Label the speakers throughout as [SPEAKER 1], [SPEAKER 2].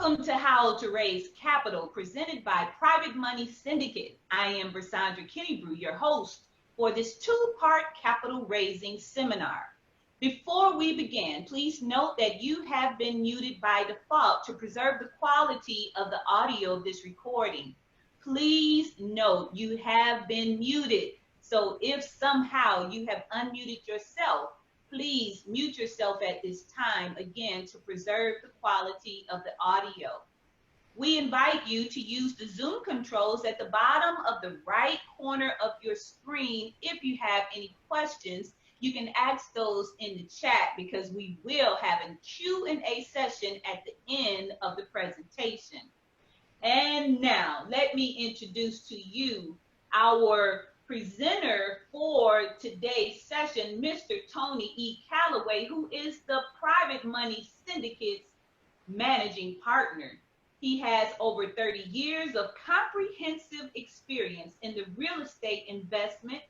[SPEAKER 1] Welcome to How to Raise Capital, presented by Private Money Syndicate. I am Versandra Kennebrew, your host for this two-part capital raising seminar. Before we begin, please note that you have been muted by default to preserve the quality of the audio of this recording. Please note you have been muted, so if somehow you have unmuted yourself, please mute yourself at this time, again, to preserve the quality of the audio. We invite you to use the Zoom controls at the bottom of the right corner of your screen. If you have any questions, you can ask those in the chat because we will have a Q&A session at the end of the presentation. And now, let me introduce to you our presenter for today's session, Mr. Tony E. Calloway, who is the Private Money Syndicate's managing partner. He has over 30 years of comprehensive experience in the real estate investment,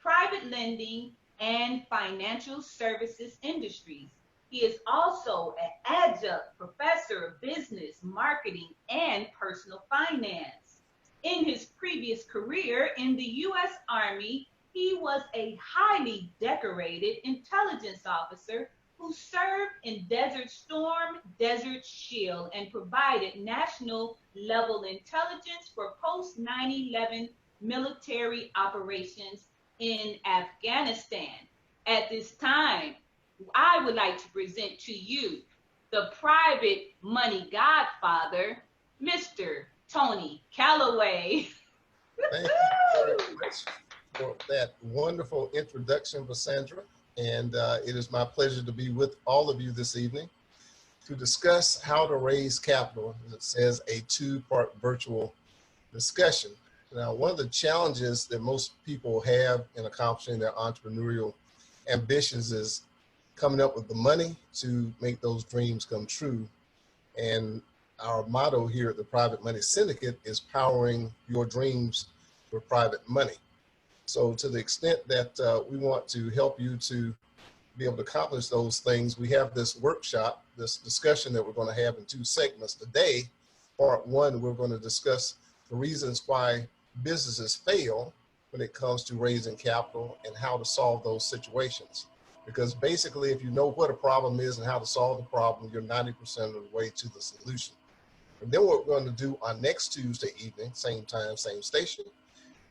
[SPEAKER 1] private lending, and financial services industries. He is also an adjunct professor of business, marketing, and personal finance. In his previous career in the U.S. Army, he was a highly decorated intelligence officer who served in Desert Storm, Desert Shield, and provided national-level intelligence for post-9/11 military operations in Afghanistan. At this time, I would like to present to you the private money godfather, Mr. Tony Calloway.
[SPEAKER 2] Thank you very much for that wonderful introduction, Cassandra. And it is my pleasure to be with all of you this evening to discuss how to raise capital. As it says, a two-part virtual discussion. Now, one of the challenges that most people have in accomplishing their entrepreneurial ambitions is coming up with the money to make those dreams come true. And our motto here at the Private Money Syndicate is powering your dreams with private money. So to the extent that we want to help you to be able to accomplish those things, we have this workshop, this discussion that we're going to have in two segments today. Part one, we're going to discuss the reasons why businesses fail when it comes to raising capital and how to solve those situations. Because basically, if you know what a problem is and how to solve the problem, you're 90% of the way to the solution. And then what we're going to do on next Tuesday evening, same time, same station,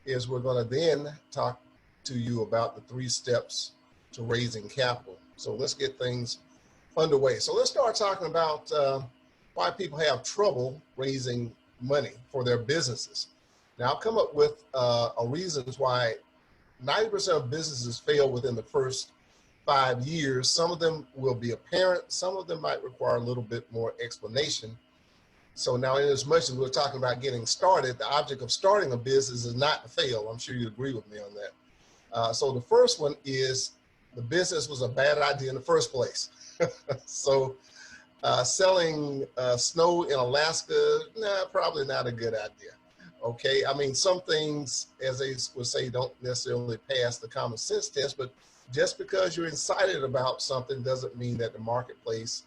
[SPEAKER 2] is we're going to then talk to you about the 3 steps to raising capital. So let's get things underway. So let's start talking about why people have trouble raising money for their businesses. Now, I'll come up with reasons why 90% of businesses fail within the first 5 years. Some of them will be apparent. Some of them might require a little bit more explanation. So now, in as much as we're talking about getting started, the object of starting a business is not to fail. I'm sure you agree with me on that. So the first one is the business was a bad idea in the first place. So selling snow in Alaska, nah, probably not a good idea. Okay, I mean, some things, as they would say, don't necessarily pass the common sense test, but just because you're excited about something doesn't mean that the marketplace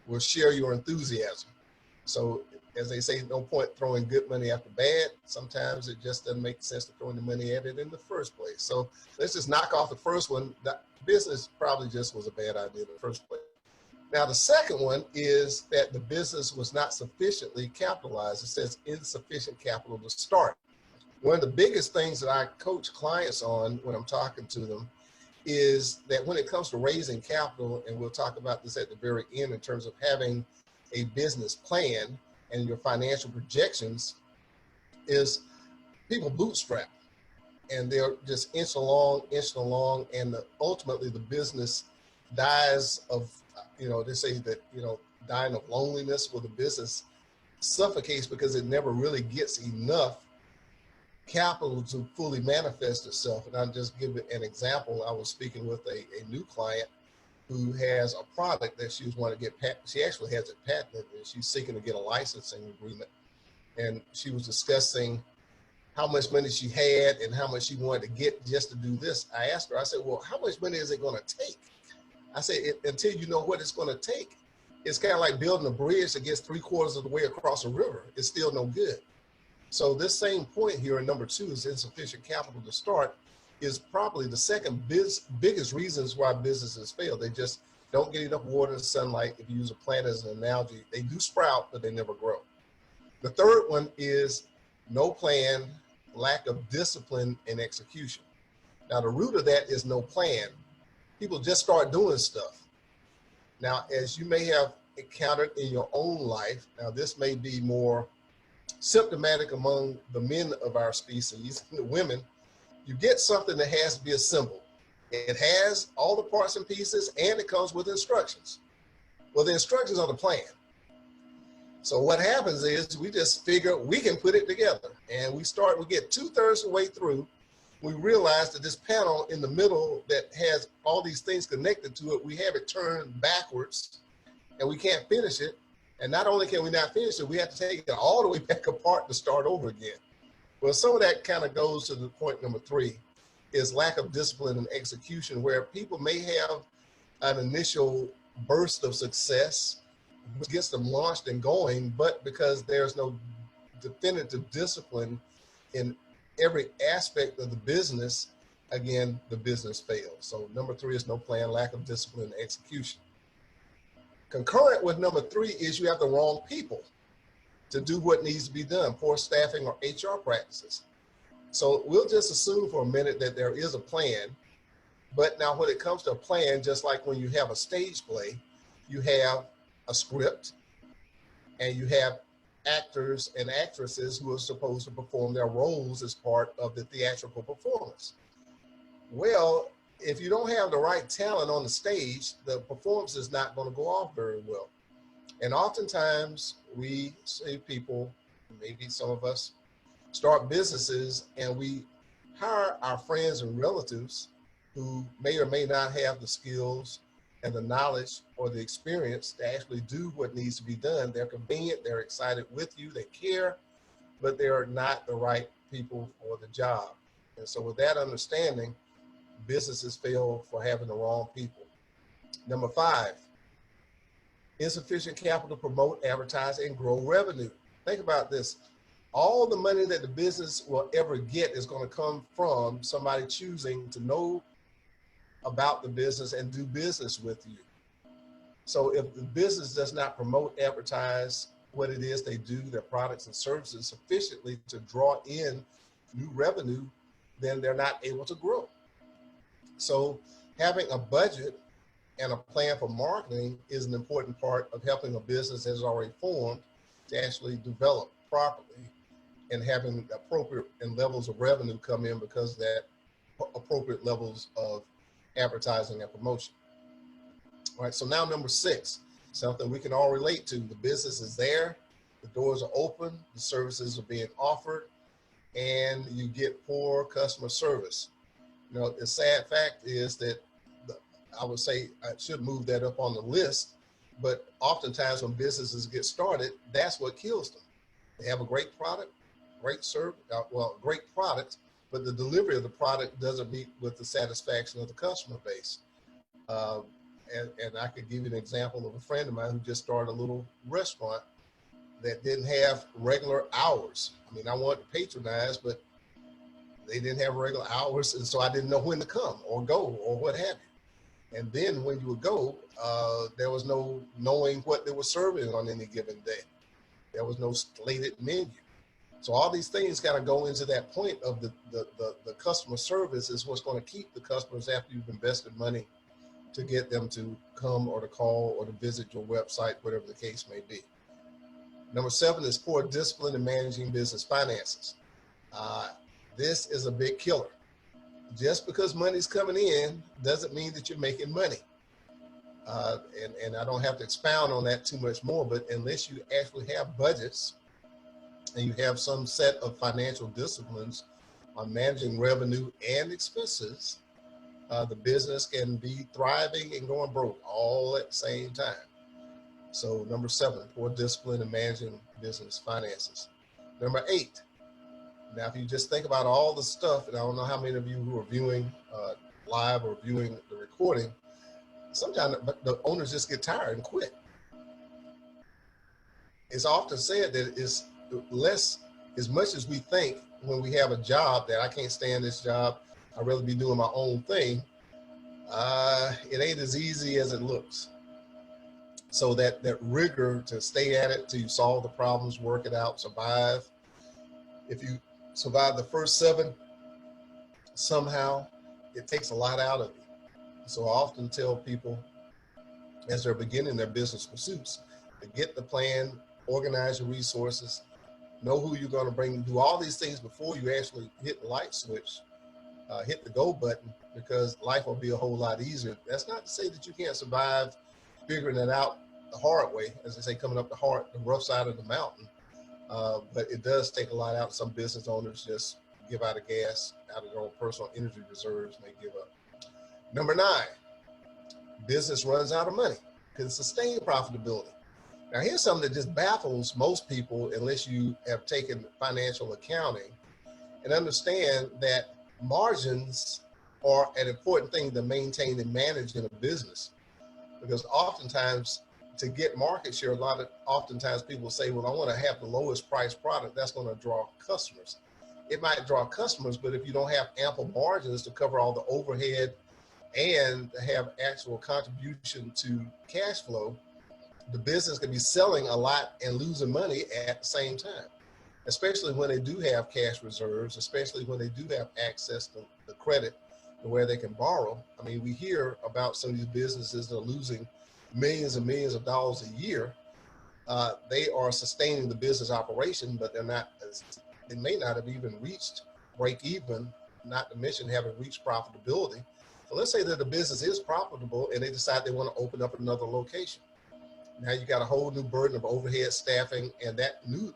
[SPEAKER 2] will share your enthusiasm. So as they say, no point throwing good money after bad. Sometimes it just doesn't make sense to throw the money at it in the first place. So let's just knock off the first one. The business probably just was a bad idea in the first place. Now, the second one is that the business was not sufficiently capitalized. It says insufficient capital to start. One of the biggest things that I coach clients on when I'm talking to them is that when it comes to raising capital, and we'll talk about this at the very end in terms of having a business plan and your financial projections, is people bootstrap and they're just inch along, and ultimately the business dies of, they say that, dying of loneliness, where the business suffocates because it never really gets enough capital to fully manifest itself. And I'll just give an example. I was speaking with a new client who has a product that she was wanting to get patented. She actually has it patented, and she's seeking to get a licensing agreement. And she was discussing how much money she had and how much she wanted to get just to do this. I asked her, I said, well, how much money is it going to take? I said, until you know what it's going to take, it's kind of like building a bridge that gets 3/4 of the way across a river. It's still no good. So this same point here in number 2 is insufficient capital to start is probably the second biggest reasons why businesses fail. They just don't get enough water and sunlight. If you use a plant as an analogy, they do sprout, but they never grow. The third one is no plan, lack of discipline and execution. Now, the root of that is no plan. People just start doing stuff. Now, as you may have encountered in your own life, now this may be more symptomatic among the men of our species, the women, you get something that has to be assembled. It has all the parts and pieces, and it comes with instructions. Well, the instructions are the plan. So what happens is we just figure we can put it together, and we get 2/3 of the way through. We realize that this panel in the middle that has all these things connected to it, we have it turned backwards, and we can't finish it. And not only can we not finish it, we have to take it all the way back apart to start over again. Well, some of that kind of goes to the point number 3, is lack of discipline and execution, where people may have an initial burst of success, which gets them launched and going, but because there's no definitive discipline in every aspect of the business, again, the business fails. So number 3 is no plan, lack of discipline and execution. Concurrent with number 3 is you have the wrong people to do what needs to be done, poor staffing or HR practices. So we'll just assume for a minute that there is a plan, but now when it comes to a plan, just like when you have a stage play, you have a script and you have actors and actresses who are supposed to perform their roles as part of the theatrical performance. Well, if you don't have the right talent on the stage, the performance is not going to go off very well. And oftentimes we see people, maybe some of us, start businesses and we hire our friends and relatives who may or may not have the skills and the knowledge or the experience to actually do what needs to be done. They're convenient, they're excited with you, they care, but they are not the right people for the job. And so with that understanding, businesses fail for having the wrong people. Number 5, insufficient capital to promote, advertise, and grow revenue. Think about this. All the money that the business will ever get is going to come from somebody choosing to know about the business and do business with you. So if the business does not promote, advertise what it is they do, their products and services sufficiently to draw in new revenue, then they're not able to grow. So having a budget and a plan for marketing is an important part of helping a business that is already formed to actually develop properly and having appropriate and levels of revenue come in because of that appropriate levels of advertising and promotion. All right, so now number 6, something we can all relate to. The business is there, the doors are open, the services are being offered, and you get poor customer service. You know, the sad fact is that I would say I should move that up on the list, but oftentimes when businesses get started, that's what kills them. They have a great product, great service, great product, but the delivery of the product doesn't meet with the satisfaction of the customer base. And I could give you an example of a friend of mine who just started a little restaurant that didn't have regular hours. I mean, I wanted to patronize, but they didn't have regular hours, and so I didn't know when to come or go or what have you. And then when you would go, there was no knowing what they were serving on any given day. There was no slated menu. So all these things kind of go into that point of the customer service is what's going to keep the customers after you've invested money to get them to come or to call or to visit your website, whatever the case may be. Number 7 is poor discipline in managing business finances. This is a big killer. Just because money's coming in doesn't mean that you're making money. And I don't have to expound on that too much more, but unless you actually have budgets and you have some set of financial disciplines on managing revenue and expenses, the business can be thriving and going broke all at the same time. So number 7, poor discipline in managing business finances. Number 8, now if you just think about all the stuff, and I don't know how many of you who are viewing live or viewing the recording, sometimes the owners just get tired and quit. it's often said that it's less, as much as we think when we have a job that I can't stand this job, I'd rather be doing my own thing. It ain't as easy as it looks. So that rigor to stay at it till you solve the problems, work it out, survive. If you survive the first 7, somehow it takes a lot out of you. So I often tell people as they're beginning their business pursuits to get the plan, organize your resources, know who you're going to bring, do all these things before you actually hit the light switch, hit the go button, because life will be a whole lot easier. That's not to say that you can't survive figuring it out the hard way, as they say, coming up the rough side of the mountain. But it does take a lot out. Some business owners just give out of gas, out of their own personal energy reserves, and they give up. Number 9, business runs out of money. Can sustain profitability. Now, here's something that just baffles most people unless you have taken financial accounting and understand that margins are an important thing to maintain and manage in a business. Because oftentimes, to get market share, oftentimes people say, well, I want to have the lowest price product. That's going to draw customers. It might draw customers, but if you don't have ample margins to cover all the overhead and have actual contribution to cash flow, the business can be selling a lot and losing money at the same time, especially when they do have cash reserves, especially when they do have access to the credit to where they can borrow. I mean, we hear about some of these businesses that are losing millions and millions of dollars a year. They are sustaining the business operation, but they may not have even reached break even, not to mention having reached profitability. So let's say that the business is profitable and they decide they want to open up another location. Now you got a whole new burden of overhead staffing, and that new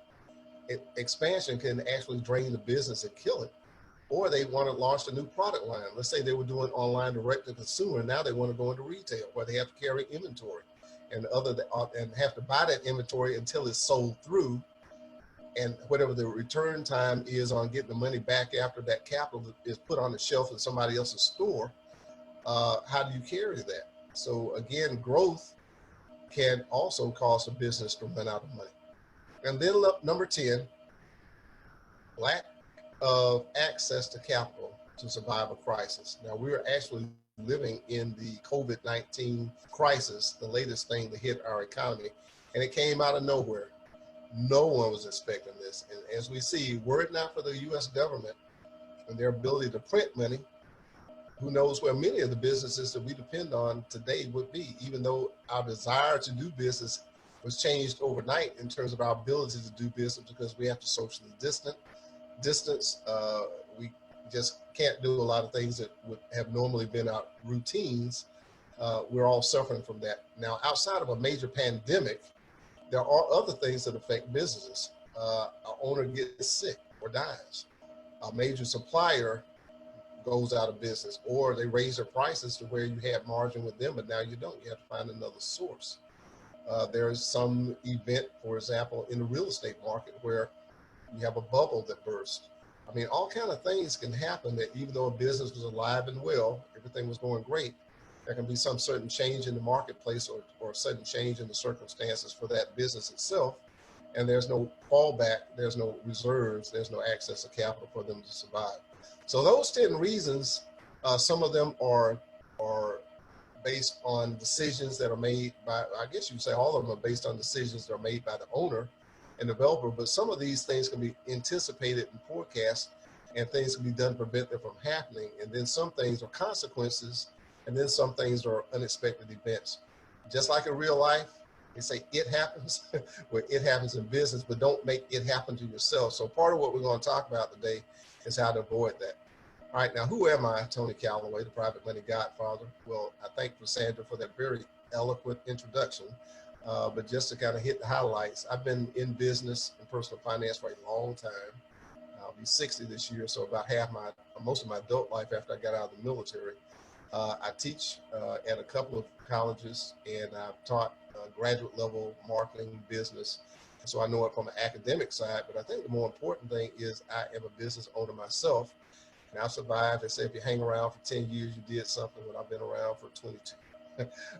[SPEAKER 2] expansion can actually drain the business and kill it. Or they want to launch a new product line. Let's say they were doing online direct to consumer, and now they want to go into retail where they have to carry inventory and have to buy that inventory until it's sold through, and whatever the return time is on getting the money back after that capital is put on the shelf in somebody else's store. How do you carry that? So again, growth can also cause a business to run out of money. And then number 10, lack of access to capital to survive a crisis. Now, we're actually living in the COVID-19 crisis, the latest thing to hit our economy, and it came out of nowhere. No one was expecting this. And as we see, were it not for the U.S. government and their ability to print money, who knows where many of the businesses that we depend on today would be, even though our desire to do business was changed overnight in terms of our ability to do business because we have to socially distance. We just can't do a lot of things that would have normally been our routines. We're all suffering from that. Now, outside of a major pandemic, there are other things that affect businesses. Our owner gets sick or dies. A major supplier goes out of business, or they raise their prices to where you have margin with them, but now you don't. You have to find another source. There is some event, for example, in the real estate market where you have a bubble that bursts. I mean, all kind of things can happen that even though a business was alive and well, everything was going great, there can be some certain change in the marketplace or a sudden change in the circumstances for that business itself. And there's no fallback, there's no reserves, there's no access to capital for them to survive. So those 10 reasons, some of them are based on decisions that are made by, I guess you'd say all of them are based on decisions that are made by the owner and developer, but some of these things can be anticipated and forecast, and things can be done to prevent them from happening. And then some things are consequences, and then some things are unexpected events. Just like in real life, they say it happens, well, it happens in business, but don't make it happen to yourself. So part of what we're going to talk about today is how to avoid that. All right, now who am I? Tony Calloway, the Private Money Godfather. Well, I thank Sandra for that very eloquent introduction. But just to kind of hit the highlights, I've been in business and personal finance for a long time. I'll be 60 this year, so about most of my adult life after I got out of the military. I teach at a couple of colleges, and I've taught graduate level marketing, business. So I know it from an academic side, but I think the more important thing is I am a business owner myself. And I've survived. They say if you hang around for 10 years, you did something. But I've been around for 22.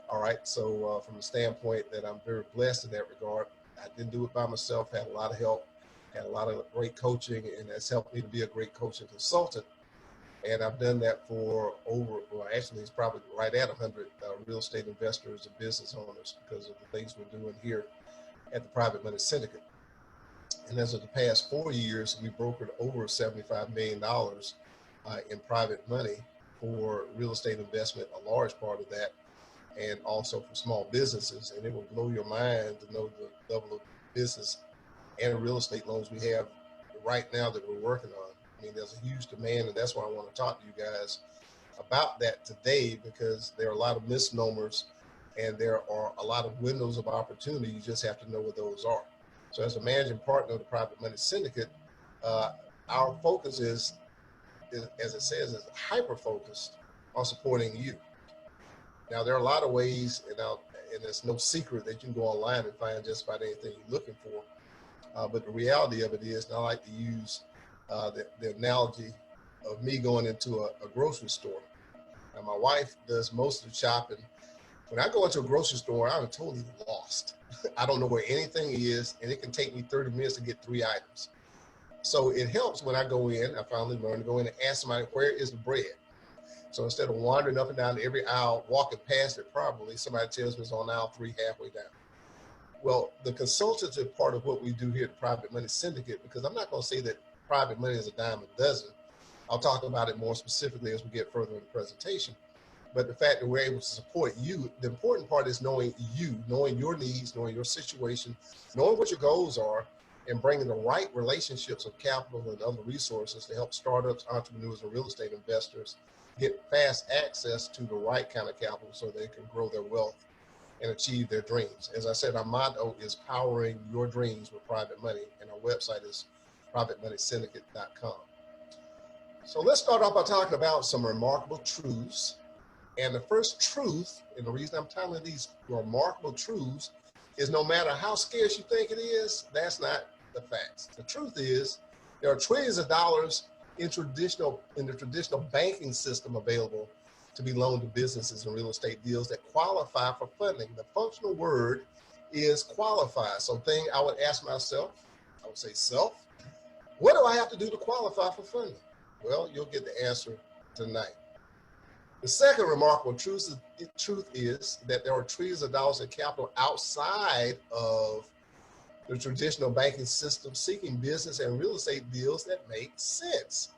[SPEAKER 2] All right. So from the standpoint that I'm very blessed in that regard, I didn't do it by myself, had a lot of help, had a lot of great coaching, and that's helped me to be a great coach and consultant. And I've done that for well, actually, it's probably right at 100 real estate investors and business owners because of the things we're doing here at the Private Money Syndicate. And as of the past 4 years, we brokered over $75 million in private money for real estate investment, a large part of that, and also for small businesses. And it will blow your mind to know the level of business and real estate loans we have right now that we're working on. I mean, there's a huge demand, and that's why I want to talk to you guys about that today, because there are a lot of misnomers and there are a lot of windows of opportunity. You just have to know what those are. So as a managing partner of the Private Money Syndicate, our focus is, as it says, is hyper-focused on supporting you. Now, there are a lot of ways, and it's no secret that you can go online and find just about anything you're looking for. But the reality of it is, and I like to use the analogy of me going into a grocery store. Now, my wife does most of the shopping. When I go into a grocery store, I'm totally lost. I don't know where anything is, and it can take me 30 minutes to get 3 items. So it helps when I go in. I finally learned to go in and ask somebody, where is the bread? So instead of wandering up and down every aisle, walking past it probably, somebody tells me it's on aisle 3 halfway down. Well, the consultative part of what we do here at the Private Money Syndicate, because I'm not going to say that private money is a dime a dozen. I'll talk about it more specifically as we get further in the presentation. But the fact that we're able to support you, the important part is knowing you, knowing your needs, knowing your situation, knowing what your goals are, and bringing the right relationships of capital and other resources to help startups, entrepreneurs, and real estate investors get fast access to the right kind of capital so they can grow their wealth and achieve their dreams. As I said, our motto is powering your dreams with private money, and our website is privatemoneysyndicate.com. So let's start off by talking about some remarkable truths. And the first truth, and the reason I'm telling these remarkable truths, is no matter how scarce you think it is, that's not the facts. The truth is there are trillions of dollars in the traditional banking system available to be loaned to businesses and real estate deals that qualify for funding. The functional word is qualify. So thing I would ask myself, I would say self, what do I have to do to qualify for funding? Well, you'll get the answer tonight. The second remarkable truth is that there are trillions of dollars in capital outside of the traditional banking system seeking business and real estate deals that make sense.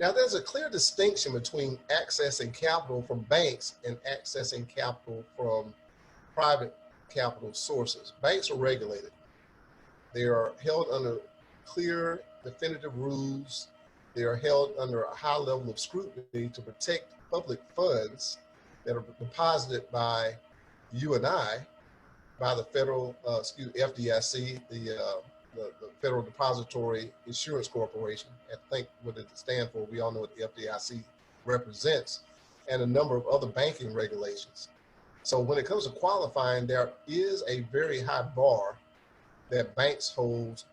[SPEAKER 2] Now, there's a clear distinction between accessing capital from banks and accessing capital from private capital sources. Banks are regulated. They are held under clear, definitive rules. They are held under a high level of scrutiny to protect public funds that are deposited by you and I, by the federal, FDIC, the Federal Depository Insurance Corporation. I think what it stands for, we all know what the FDIC represents, and a number of other banking regulations. So when it comes to qualifying, there is a very high bar that banks hold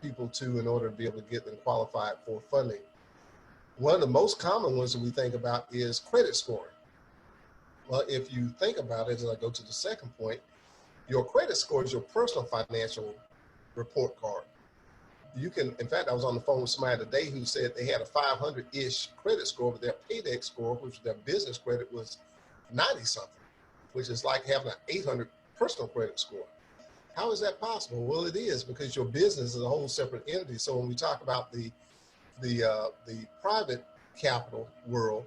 [SPEAKER 2] people to in order to be able to get them qualified for funding. One of the most common ones that we think about is credit scoring. Well, if you think about it, as I go to the second point, your credit score is your personal financial report card. You can, in fact, I was on the phone with somebody today who said they had a 500-ish credit score, but their payday score, which was their business credit, was 90-something, which is like having an 800 personal credit score. How is that possible? Well, it is because your business is a whole separate entity. So when we talk about the private capital world,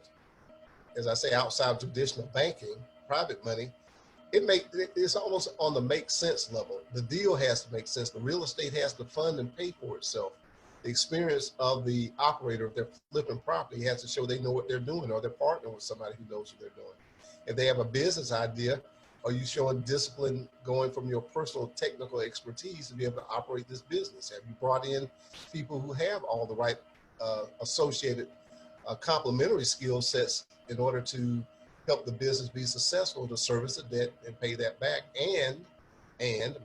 [SPEAKER 2] as I say, outside traditional banking, private money, it's almost on the make sense level. The deal has to make sense. The real estate has to fund and pay for itself. The experience of the operator, if they're flipping property, has to show they know what they're doing, or they're partnering with somebody who knows what they're doing. If they have a business idea, are you showing discipline going from your personal technical expertise to be able to operate this business? Have you brought in people who have all the right associated complementary skill sets in order to help the business be successful, to service the debt and pay that back and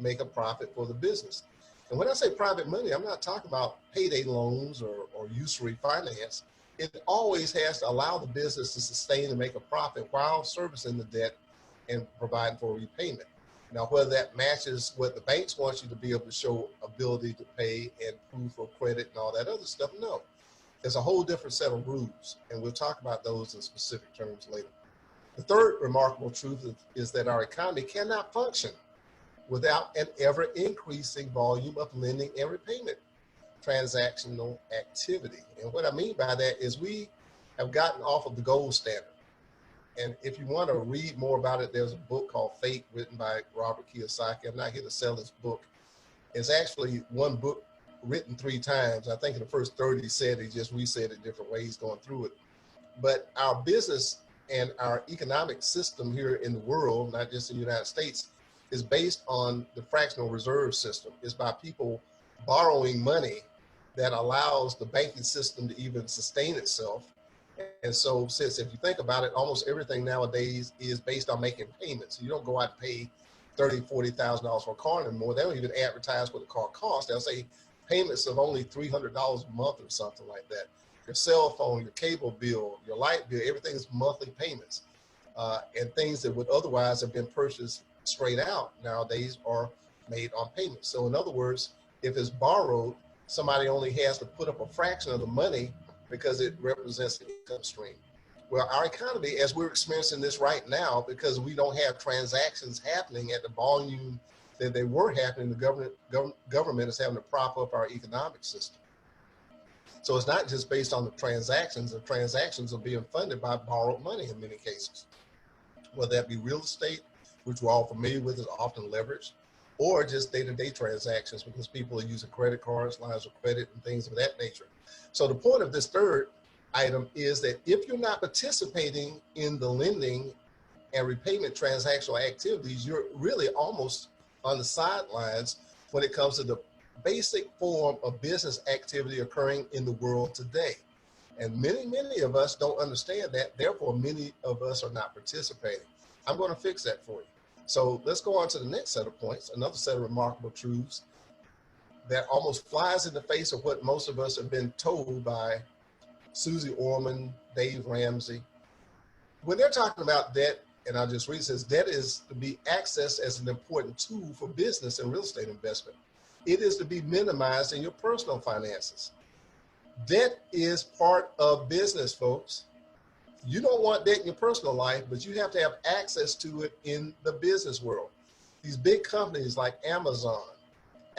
[SPEAKER 2] make a profit for the business? And when I say private money, I'm not talking about payday loans or usury finance. It always has to allow the business to sustain and make a profit while servicing the debt and providing for repayment. Now, whether that matches what the banks want you to be able to show ability to pay and proof of credit and all that other stuff, no. There's a whole different set of rules, and we'll talk about those in specific terms later. The third remarkable truth is that our economy cannot function without an ever-increasing volume of lending and repayment transactional activity. And what I mean by that is we have gotten off of the gold standard. And if you want to read more about it, there's a book called Fate written by Robert Kiyosaki. I'm not here to sell this book. It's actually one book written 3 times. I think in the first 30 he said he just resaid it different ways going through it. But our business and our economic system here in the world, not just in the United States, is based on the fractional reserve system. It's by people borrowing money that allows the banking system to even sustain itself. And so, since if you think about it, almost everything nowadays is based on making payments. You don't go out and pay $30,000, $40,000 for a car anymore. They don't even advertise what the car costs. They'll say payments of only $300 a month or something like that. Your cell phone, your cable bill, your light bill, everything is monthly payments. And things that would otherwise have been purchased straight out nowadays are made on payments. So in other words, if it's borrowed, somebody only has to put up a fraction of the money because it represents an income stream. Well, our economy, as we're experiencing this right now, because we don't have transactions happening at the volume that they were happening, the government is having to prop up our economic system. So it's not just based on the transactions are being funded by borrowed money in many cases, whether that be real estate, which we're all familiar with, is often leveraged, or just day-to-day transactions because people are using credit cards, lines of credit, and things of that nature. So the point of this third item is that if you're not participating in the lending and repayment transactional activities, you're really almost on the sidelines when it comes to the basic form of business activity occurring in the world today. And many of us don't understand that. Therefore, many of us are not participating. I'm going to fix that for you. So let's go on to the next set of points, another set of remarkable truths that almost flies in the face of what most of us have been told by Susie Orman, Dave Ramsey. When they're talking about debt, and I'll just read, it says, debt is to be accessed as an important tool for business and real estate investment. It is to be minimized in your personal finances. Debt is part of business, folks. You don't want debt in your personal life, but you have to have access to it in the business world. These big companies like Amazon,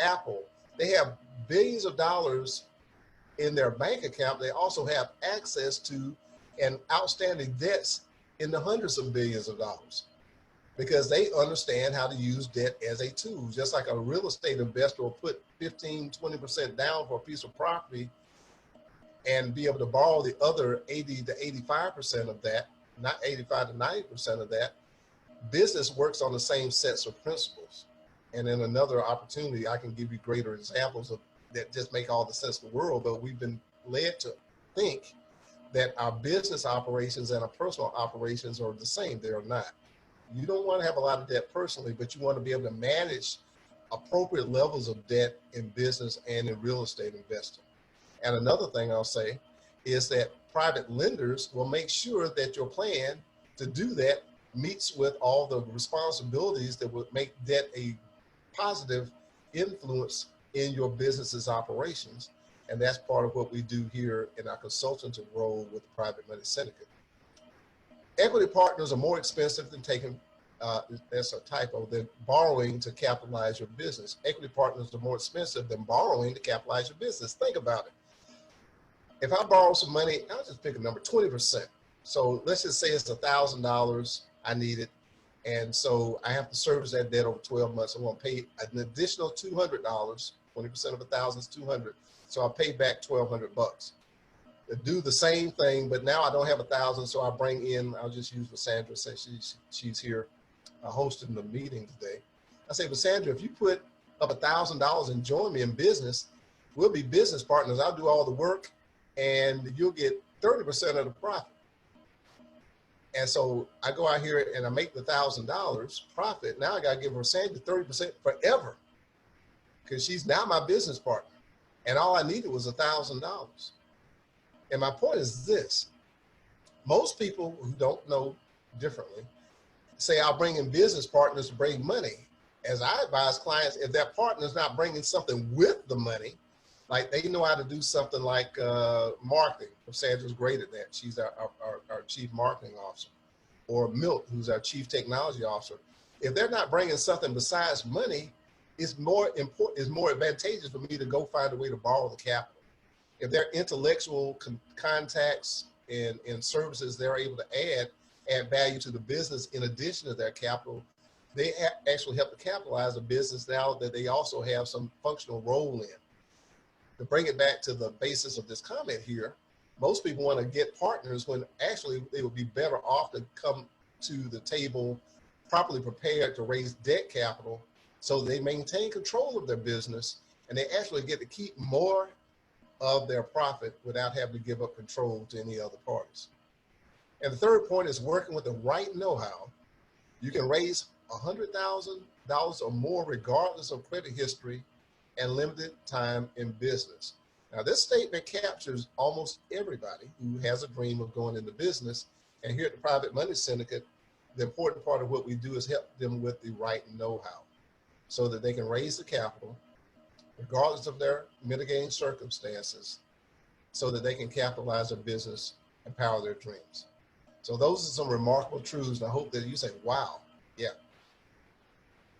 [SPEAKER 2] Apple, they have billions of dollars in their bank account. They also have access to and outstanding debts in the hundreds of billions of dollars because they understand how to use debt as a tool. Just like a real estate investor will put 15-20% down for a piece of property and be able to borrow the other 80 to 85% of that, not 85 to 90% of that. Business works on the same sets of principles. And in another opportunity, I can give you greater examples of that just make all the sense in the world, but we've been led to think that our business operations and our personal operations are the same. They are not. You don't want to have a lot of debt personally, but you want to be able to manage appropriate levels of debt in business and in real estate investing. And another thing I'll say is that private lenders will make sure that your plan to do that meets with all the responsibilities that would make debt a positive influence in your business's operations. And that's part of what we do here in our consultative role with the Private Money Syndicate. Equity partners are more expensive than taking, that's a typo, than borrowing to capitalize your business. Equity partners are more expensive than borrowing to capitalize your business. Think about it. If I borrow some money, I'll just pick a number, 20%. So let's just say it's $1,000, I need it. And so I have to service that debt over 12 months. I want to pay an additional $200, 20% of 1,000 is 200. So I'll pay back $1,200. To do the same thing, but now I don't have 1,000, so I bring in, I'll just use Sandra since she's here hosting the meeting today. I say, Sandra, if you put up $1,000 and join me in business, we'll be business partners. I'll do all the work and you'll get 30% of the profit. And so I go out here and I make the $1,000 profit. Now I got to give her Sandra 30% forever because she's now my business partner. And all I needed was $1,000. And my point is this: most people who don't know differently say, I'll bring in business partners to bring money. as I advise clients, if their partner's not bringing something with the money, like they know how to do something like marketing. Sandra's great at that. She's our chief marketing officer. Or Milt, who's our chief technology officer. If they're not bringing something besides money, it's more important, it's more advantageous for me to go find a way to borrow the capital. If their intellectual contacts and services they're able to add value to the business in addition to their capital, they actually help to capitalize the business now that they also have some functional role in. To bring it back to the basis of this comment here, most people want to get partners when actually they would be better off to come to the table properly prepared to raise debt capital so they maintain control of their business and they actually get to keep more of their profit without having to give up control to any other parties. And the third point is working with the right know-how. You can raise $100,000 or more regardless of credit history and limited time in business. Now, this statement captures almost everybody who has a dream of going into business. And here at the Private Money Syndicate, the important part of what we do is help them with the right know-how so that they can raise the capital regardless of their mitigating circumstances so that they can capitalize their business and power their dreams. So those are some remarkable truths. And I hope that you say, wow, yeah.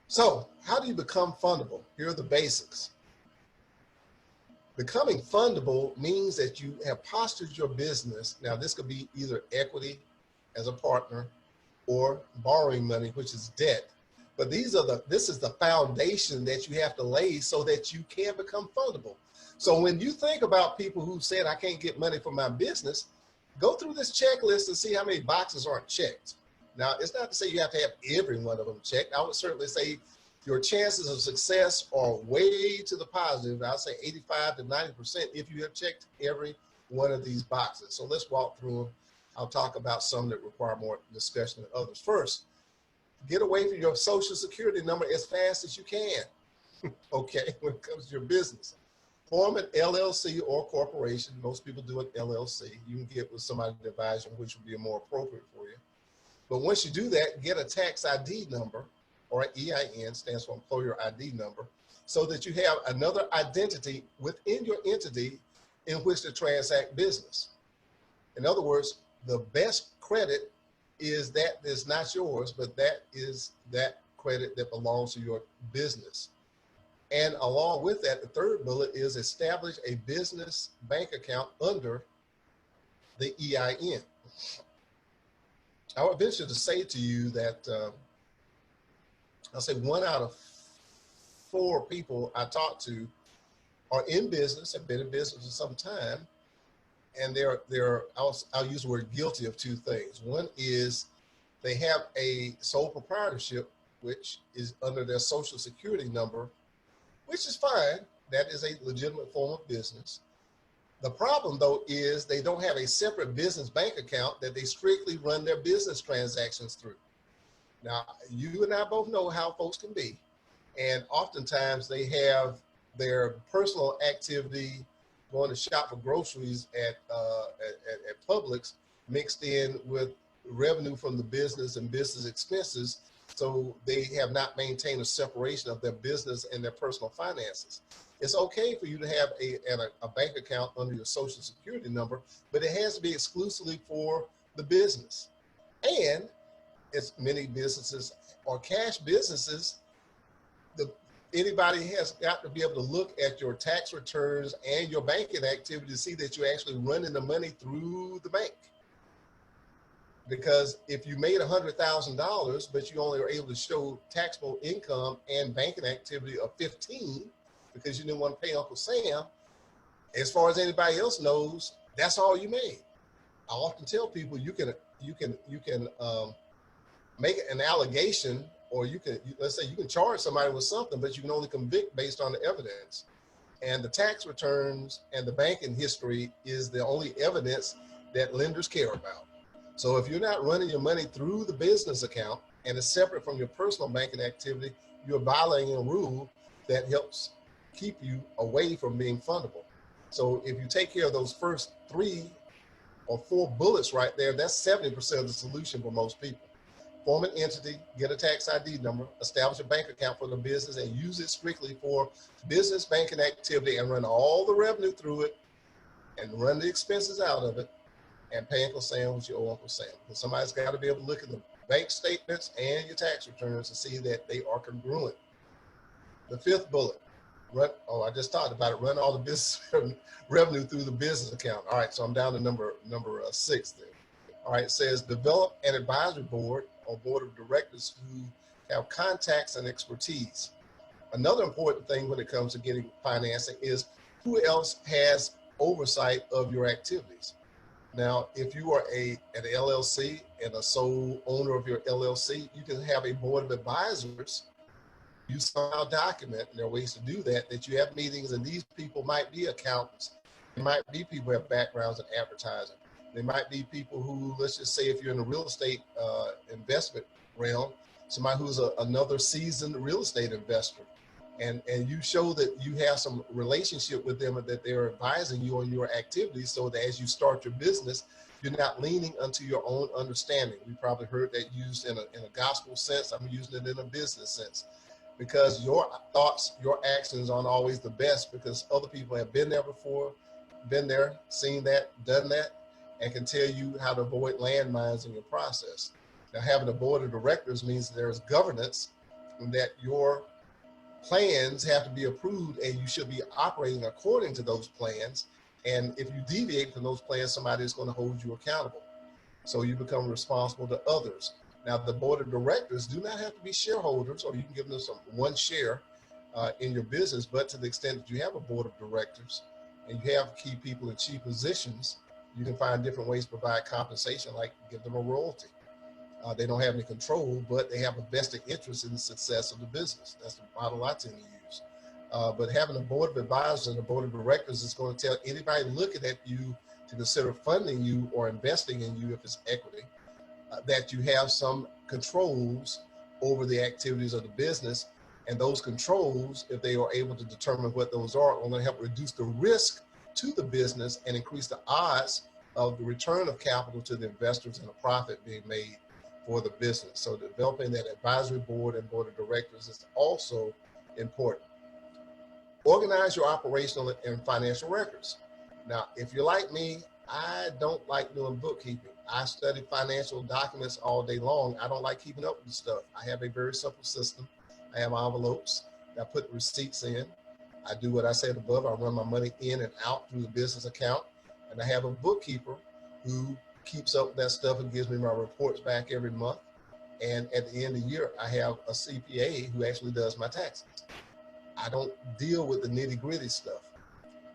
[SPEAKER 2] So how do you become fundable? Here are the basics. Becoming fundable means that you have postured your business. Now, this could be either equity as a partner or borrowing money, which is debt. But this is the foundation that you have to lay so that you can become fundable. So when you think about people who said, I can't get money for my business, go through this checklist and see how many boxes aren't checked. Now, it's not to say you have to have every one of them checked. I would certainly say your chances of success are way to the positive. I'll say 85 to 90% if you have checked every one of these boxes. So let's walk through them. I'll talk about some that require more discussion than others. First, get away from your social security number as fast as you can, okay, when it comes to your business. Form an LLC or corporation. Most people do an LLC. You can get with somebody to advise you which would be more appropriate for you. But once you do that, get a tax ID number, or an EIN, stands for Employer ID number, so that you have another identity within your entity in which to transact business. In other words, the best credit is that is not yours, but that is that credit that belongs to your business. And along with that, the third bullet is establish a business bank account under the EIN. I would venture to say to you that I'll say 1 out of 4 people I talk to are in business, have been in business for some time, and I'll use the word guilty of 2 things. One is they have a sole proprietorship, which is under their social security number, which is fine. That is a legitimate form of business. The problem, though, is they don't have a separate business bank account that they strictly run their business transactions through. Now, you and I both know how folks can be. And oftentimes they have their personal activity, going to shop for groceries at Publix, mixed in with revenue from the business and business expenses. So they have not maintained a separation of their business and their personal finances. It's okay for you to have a bank account under your social security number, but it has to be exclusively for the business. And as many businesses or cash businesses, anybody has got to be able to look at your tax returns and your banking activity to see that you're actually running the money through the bank. Because if you made $100,000, but you only are able to show taxable income and banking activity of 15 because you didn't want to pay Uncle Sam, as far as anybody else knows, that's all you made. I often tell people you can make an allegation, or let's say you can charge somebody with something, but you can only convict based on the evidence. And the tax returns and the banking history is the only evidence that lenders care about. So if you're not running your money through the business account and it's separate from your personal banking activity, you're violating a rule that helps keep you away from being fundable. So if you take care of those first 3 or 4 bullets right there, that's 70% of the solution for most people. form an entity, get a tax ID number, establish a bank account for the business, and use it strictly for business banking activity, and run all the revenue through it and run the expenses out of it, and pay Uncle Sam what you owe Uncle Sam. Because somebody's got to be able to look at the bank statements and your tax returns to see that they are congruent. The fifth bullet, I just talked about it, run all the business revenue through the business account. All right, so I'm down to number 6 there. All right, it says develop an advisory board or board of directors who have contacts and expertise. Another important thing when it comes to getting financing is who else has oversight of your activities. Now, if you are an LLC and a sole owner of your LLC, you can have a board of advisors. You somehow document, and there are ways to do that, that you have meetings, and these people might be accountants. They might be people who have backgrounds in advertising. They might be people who, let's just say if you're in the real estate investment realm, somebody who's another seasoned real estate investor. And you show that you have some relationship with them and that they're advising you on your activities, so that as you start your business, you're not leaning unto your own understanding. We probably heard that used in a gospel sense. I'm using it in a business sense, because your thoughts, your actions aren't always the best, because other people have been there before, been there, seen that, done that, and can tell you how to avoid landmines in your process. Now, having a board of directors means there's governance, and that your plans have to be approved, and you should be operating according to those plans. And if you deviate from those plans, somebody is going to hold you accountable. So you become responsible to others. Now, the board of directors do not have to be shareholders, or you can give them one share in your business. But to the extent that you have a board of directors and you have key people in key positions, you can find different ways to provide compensation, like give them a royalty. They don't have any control, but they have a vested interest in the success of the business. That's the model I tend to use. But having a board of advisors and a board of directors is going to tell anybody looking at you to consider funding you or investing in you, if it's equity, that you have some controls over the activities of the business. And those controls, if they are able to determine what those are going to help reduce the risk to the business and increase the odds of the return of capital to the investors and a profit being made for the business. So developing that advisory board and board of directors is also important. Organize your operational and financial records. Now, if you're like me, I don't like doing bookkeeping. I study financial documents all day long. I don't like keeping up with the stuff. I have a very simple system. I have envelopes. I put receipts in. I do what I said above. I run my money in and out through the business account. And I have a bookkeeper who keeps up with that stuff and gives me my reports back every month. And at the end of the year, I have a CPA who actually does my taxes. I don't deal with the nitty-gritty stuff.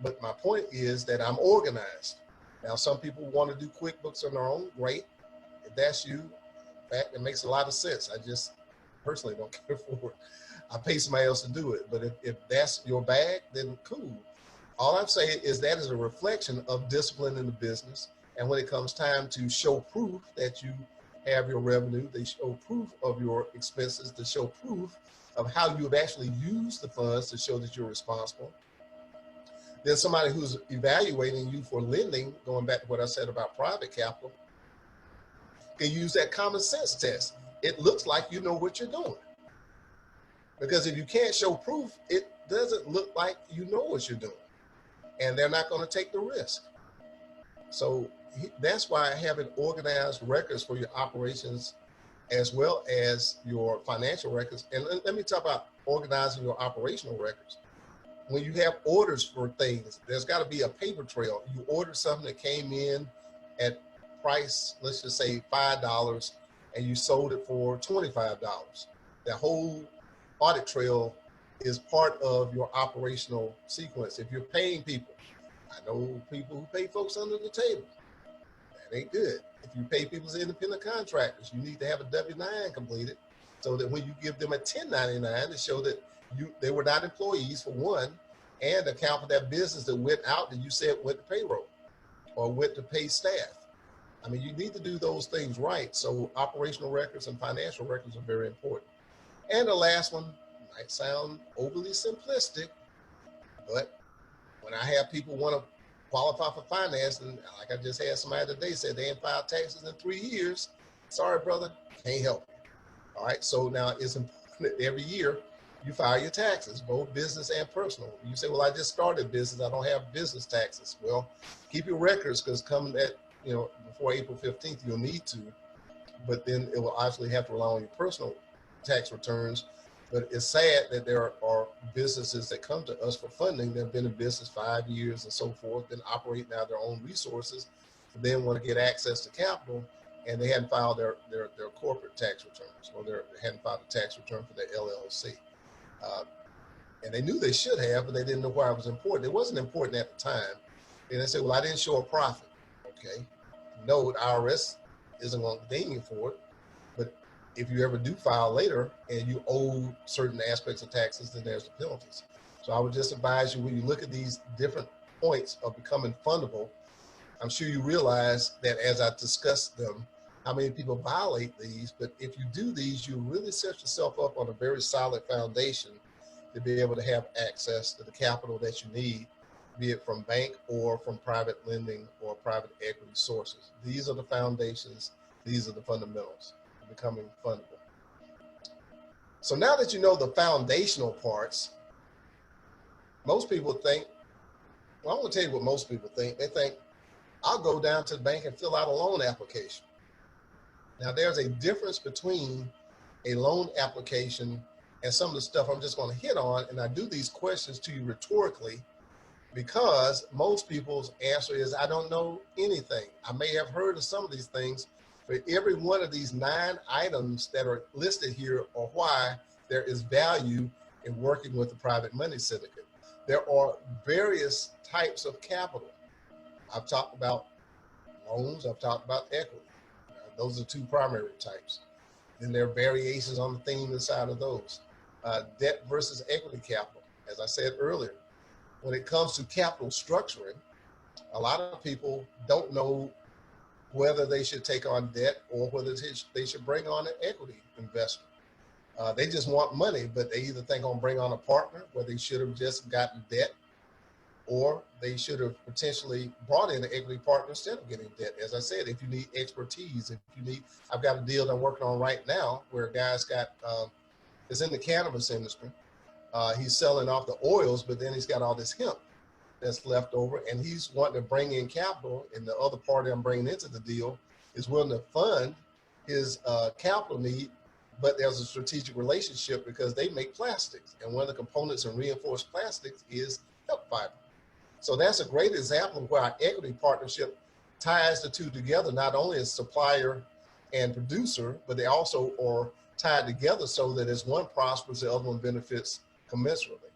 [SPEAKER 2] But my point is that I'm organized. Now, some people want to do QuickBooks on their own. Great. If that's you, in fact, it makes a lot of sense. I just personally don't care for it. I pay somebody else to do it. But if that's your bag, then cool. All I'm saying is that is a reflection of discipline in the business. And when it comes time to show proof that you have your revenue, they show proof of your expenses, to show proof of how you have actually used the funds to show that you're responsible. Then somebody who's evaluating you for lending, going back to what I said about private capital, can use that common sense test. It looks like you know what you're doing. Because if you can't show proof, it doesn't look like you know what you're doing. And they're not going to take the risk. So that's why having organized records for your operations as well as your financial records. And let me talk about organizing your operational records. When you have orders for things, there's got to be a paper trail. You ordered something that came in at price, let's just say $5, and you sold it for $25. That whole audit trail is part of your operational sequence. If you're paying people, I know people who pay folks under the table. That ain't good. If you pay people as independent contractors, you need to have a W-9 completed so that when you give them a 1099 to show that they were not employees, for one, and account for that business that went out that you said went to payroll or went to pay staff. I mean, you need to do those things right. So operational records and financial records are very important. And the last one might sound overly simplistic, but when I have people want to qualify for finance, and like I just had somebody today said they ain't filed taxes in 3 years, sorry, brother, can't help you. All right, so now it's important that every year you file your taxes, both business and personal. You say, well, I just started business, I don't have business taxes. Well, keep your records, because coming at, before April 15th, you'll need to, but then it will obviously have to rely on your personal tax returns. But it's sad that there are businesses that come to us for funding that have been in business 5 years and so forth, been operating out of their own resources, then want to get access to capital, and they hadn't filed their corporate tax returns, or they hadn't filed a tax return for their LLC. And they knew they should have, but they didn't know why it was important. It wasn't important at the time. And they said, well, I didn't show a profit. Okay. No, the IRS isn't going to ding you for it. But if you ever do file later and you owe certain aspects of taxes, then there's the penalties. So I would just advise you, when you look at these different points of becoming fundable, I'm sure you realize that as I discussed them, how many people violate these. But if you do these, you really set yourself up on a very solid foundation to be able to have access to the capital that you need, be it from bank or from private lending or private equity sources. These are the foundations. These are the fundamentals of becoming fundable. So now that you know the foundational parts, most people think, well, I'm going to tell you what most people think. They think, I'll go down to the bank and fill out a loan application. Now, there's a difference between a loan application and some of the stuff I'm just going to hit on. And I do these questions to you rhetorically because most people's answer is, I don't know anything. I may have heard of some of these things, but every one of these 9 items that are listed here are why there is value in working with the Private Money Syndicate. There are various types of capital. I've talked about loans, I've talked about equity. Those are 2 primary types. Then there are variations on the theme inside of those. Debt versus equity capital. As I said earlier, when it comes to capital structuring, a lot of people don't know whether they should take on debt or whether they should bring on an equity investor. They just want money, but they either think on bring on a partner where they should have just gotten debt, or they should have potentially brought in an equity partner instead of getting debt. As I said, if you need expertise, I've got a deal that I'm working on right now where a guy's got, is in the cannabis industry. He's selling off the oils, but then he's got all this hemp that's left over, and he's wanting to bring in capital, and the other party I'm bringing into the deal is willing to fund his capital need, but there's a strategic relationship because they make plastics, and one of the components in reinforced plastics is hemp fiber. So that's a great example of where our equity partnership ties the 2 together, not only as supplier and producer, but they also are tied together so that as one prospers, the other one benefits commensurately.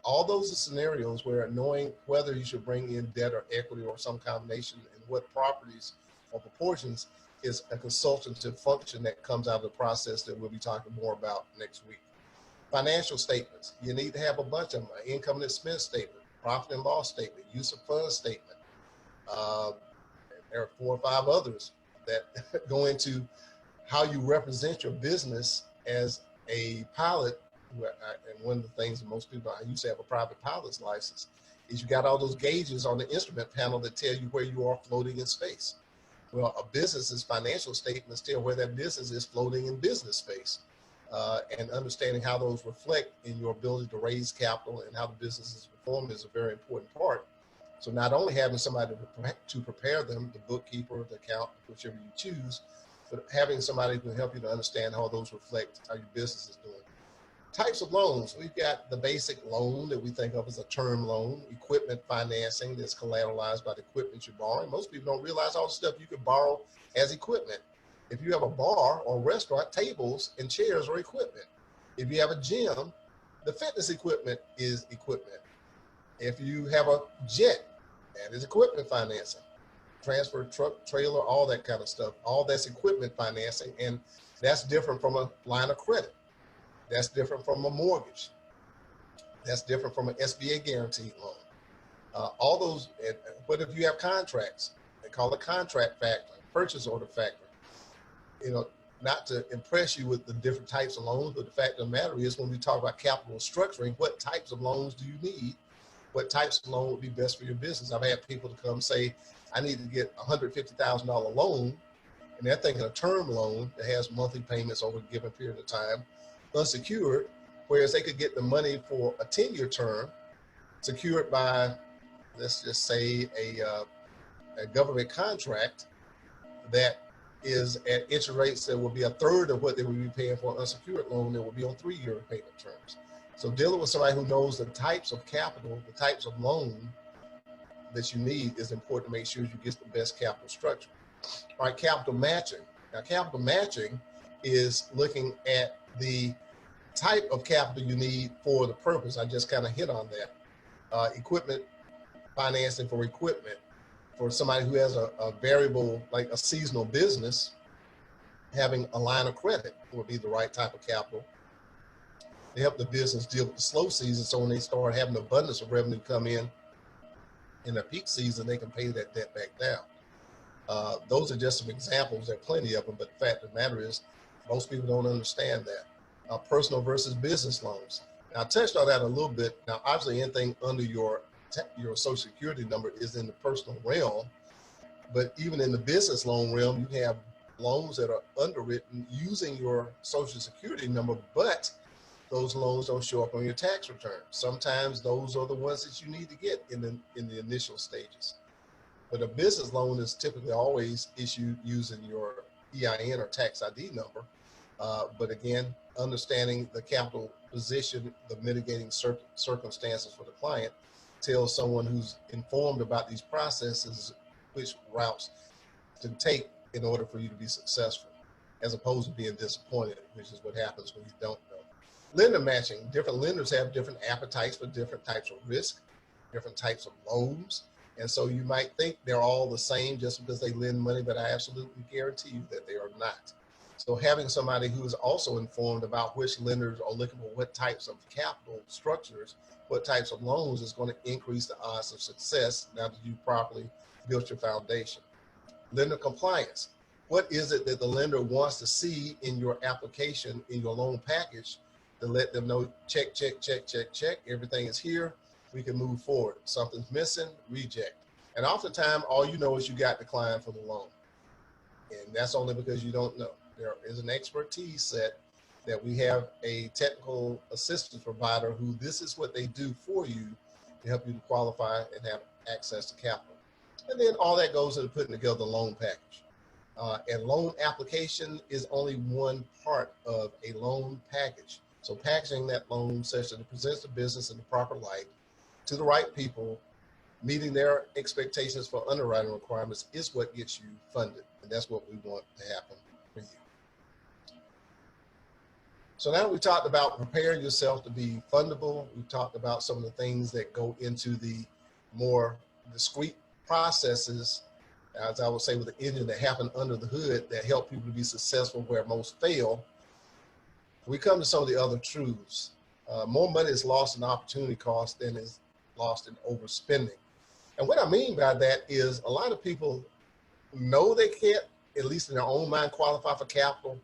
[SPEAKER 2] All those are scenarios where knowing whether you should bring in debt or equity or some combination and what properties or proportions is a consultative function that comes out of the process that we'll be talking more about next week. Financial statements. You need to have a bunch of them. An income and expense statement, profit and loss statement, use of funds statement. There are 4 or 5 others that go into how you represent your business as a pilot. And one of the things that most people, I used to have a private pilot's license, is you got all those gauges on the instrument panel that tell you where you are floating in space. Well, a business's financial statements tell where that business is floating in business space. And understanding how those reflect in your ability to raise capital and how the business is performing is a very important part. So not only having somebody to prepare them, the bookkeeper, the accountant, whichever you choose, but having somebody who can help you to understand how those reflect how your business is doing. Types of loans. We've got the basic loan that we think of as a term loan, equipment financing that's collateralized by the equipment you're borrowing. Most people don't realize all the stuff you can borrow as equipment. If you have a bar or restaurant, tables and chairs are equipment. If you have a gym, the fitness equipment is equipment. If you have a jet, that is equipment financing. Transfer, truck, trailer, all that kind of stuff. All that's equipment financing, and that's different from a line of credit. That's different from a mortgage. That's different from an SBA guaranteed loan. All those, but if you have contracts, they call it contract factor, purchase order factor. You know, not to impress you with the different types of loans, but the fact of the matter is when we talk about capital structuring, what types of loans do you need? What types of loan would be best for your business? I've had people to come say, I need to get $150,000 loan, and they're thinking a term loan that has monthly payments over a given period of time, unsecured, whereas they could get the money for a 10-year term, secured by, let's just say, a government contract that is at interest rates that will be a third of what they would be paying for an unsecured loan that will be on 3-year payment terms. So dealing with somebody who knows the types of capital, the types of loan that you need is important to make sure you get the best capital structure. All right, capital matching. Now, capital matching is looking at the type of capital you need for the purpose. I just kind of hit on that. Equipment financing for equipment. For somebody who has a variable, like a seasonal business, having a line of credit would be the right type of capital to help the business deal with the slow season. So when they start having an abundance of revenue come in the peak season, they can pay that debt back down. Those are just some examples. There are plenty of them, but the fact of the matter is most people don't understand that. Personal versus business loans. Now, I touched on that a little bit. Now, obviously anything under your Social Security number is in the personal realm, but even in the business loan realm, you have loans that are underwritten using your Social Security number, but those loans don't show up on your tax return. Sometimes those are the ones that you need to get in the initial stages. But a business loan is typically always issued using your EIN or tax ID number. But again, understanding the capital position, the mitigating circumstances for the client, tells someone who's informed about these processes which routes to take in order for you to be successful, as opposed to being disappointed, which is what happens when you don't know. Lender matching. Different lenders have different appetites for different types of risk, different types of loans. And so you might think they're all the same just because they lend money, but I absolutely guarantee you that they are not. So having somebody who is also informed about which lenders are looking for what types of capital structures, what types of loans, is going to increase the odds of success now that you've properly built your foundation. Lender compliance. What is it that the lender wants to see in your application, in your loan package, to let them know, check, check, check, check, check, everything is here, we can move forward. Something's missing, reject. And oftentimes, all you know is you got declined for the loan. And that's only because you don't know. There is an expertise set that we have a technical assistance provider who this is what they do for you to help you to qualify and have access to capital. And then all that goes into putting together the loan package. And loan application is only one part of a loan package. So packaging that loan such that it presents the business in the proper light to the right people, meeting their expectations for underwriting requirements, is what gets you funded. And that's what we want to happen for you. So now we talked about preparing yourself to be fundable. We talked about some of the things that go into the more discrete processes, as I would say, with the engine that happen under the hood that help people to be successful where most fail. We come to some of the other truths. More money is lost in opportunity cost than is lost in overspending. And what I mean by that is a lot of people know they can't, at least in their own mind, qualify for capital,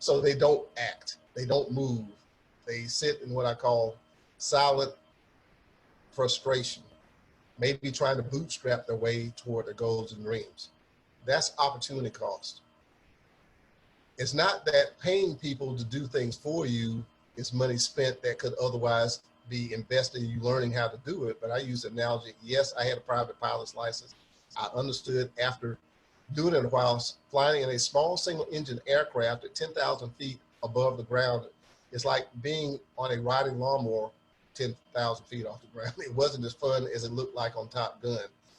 [SPEAKER 2] so they don't act, they don't move. They sit in what I call silent frustration, maybe trying to bootstrap their way toward their goals and dreams. That's opportunity cost. It's not that paying people to do things for you is money spent that could otherwise be invested in you learning how to do it. But I use the analogy, yes, I had a private pilot's license. I understood after doing it a while, flying in a small single engine aircraft at 10,000 feet above the ground. It's like being on a riding lawnmower 10,000 feet off the ground. It wasn't as fun as it looked like on Top Gun.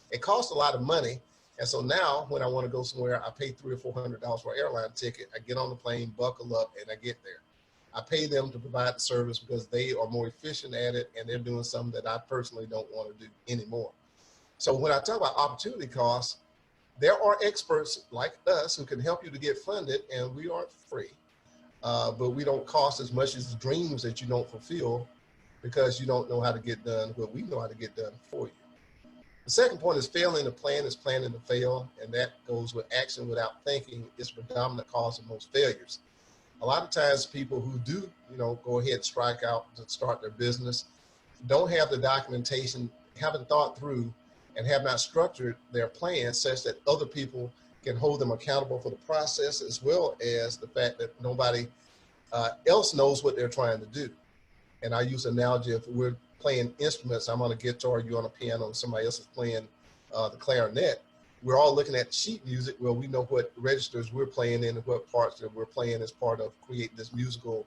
[SPEAKER 2] It cost a lot of money. And so now when I want to go somewhere, I pay $300 or $400 for an airline ticket. I get on the plane, buckle up, and I get there. I pay them to provide the service because they are more efficient at it and they're doing something that I personally don't want to do anymore. So when I talk about opportunity costs, there are experts like us who can help you to get funded, and we aren't free, but we don't cost as much as the dreams that you don't fulfill because you don't know how to get done what we know how to get done for you. The second point is failing to plan is planning to fail, and that goes with action without thinking is the predominant cause of most failures. A lot of times people who do, go ahead and strike out to start their business don't have the documentation, haven't thought through, and have not structured their plan such that other people can hold them accountable for the process, as well as the fact that nobody else knows what they're trying to do. And I use an analogy: if we're playing instruments, I'm on a guitar, you're on a piano, and somebody else is playing the clarinet. We're all looking at sheet music. Well, we know what registers we're playing in and what parts that we're playing as part of creating this musical